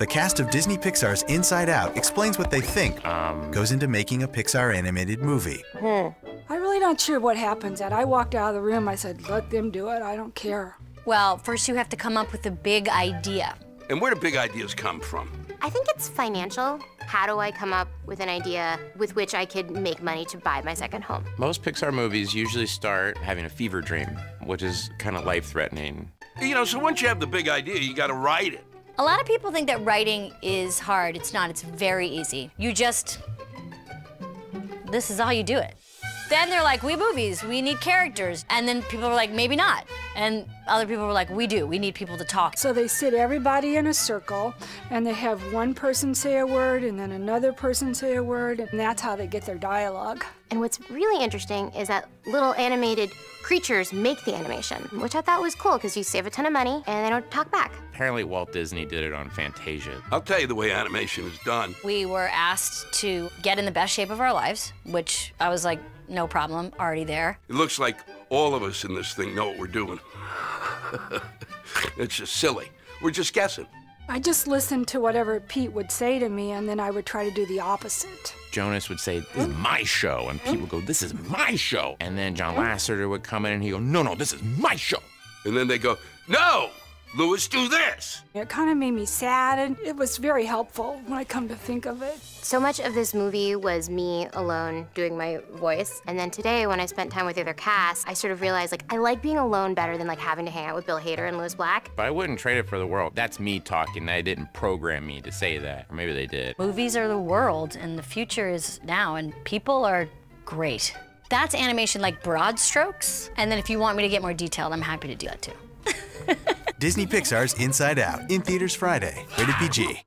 The cast of Disney Pixar's Inside Out explains what they think goes into making a Pixar animated movie. I'm really not sure what happens. And I walked out of the room, I said, let them do it, I don't care. Well, first you have to come up with a big idea. And where do big ideas come from? I think it's financial. How do I come up with an idea with which I could make money to buy my second home? Most Pixar movies usually start having a fever dream, which is kind of life-threatening. You know, so once you have the big idea, you gotta write it. A lot of people think that writing is hard. It's not, it's very easy. This is how you do it. Then they're like, we movies, we need characters. And then people are like, maybe not. And other people were like, we do, we need people to talk. So they sit everybody in a circle, and they have one person say a word, and then another person say a word, and that's how they get their dialogue. And what's really interesting is that little animated creatures make the animation, which I thought was cool, because you save a ton of money, and they don't talk back. Apparently Walt Disney did it on Fantasia. I'll tell you the way animation is done. We were asked to get in the best shape of our lives, which I was like, no problem, already there. It looks like all of us in this thing know what we're doing. It's just silly. We're just guessing. I just listened to whatever Pete would say to me, and then I would try to do the opposite. Jonas would say, this is my show, and people would go, this is my show. And then John Lasseter would come in and he'd go, no, no, this is my show. And then they go, no, Louis, do this. It kind of made me sad, and it was very helpful when I come to think of it. So much of this movie was me alone doing my voice. And then today, when I spent time with the other cast, I sort of realized, like, I like being alone better than, like, having to hang out with Bill Hader and Louis Black. But I wouldn't trade it for the world. That's me talking. They didn't program me to say that. Or maybe they did. Movies are the world, and the future is now, and people are great. That's animation like broad strokes. And then if you want me to get more detailed, I'm happy to do that too. Disney Pixar's Inside Out, in theaters Friday. Rated PG.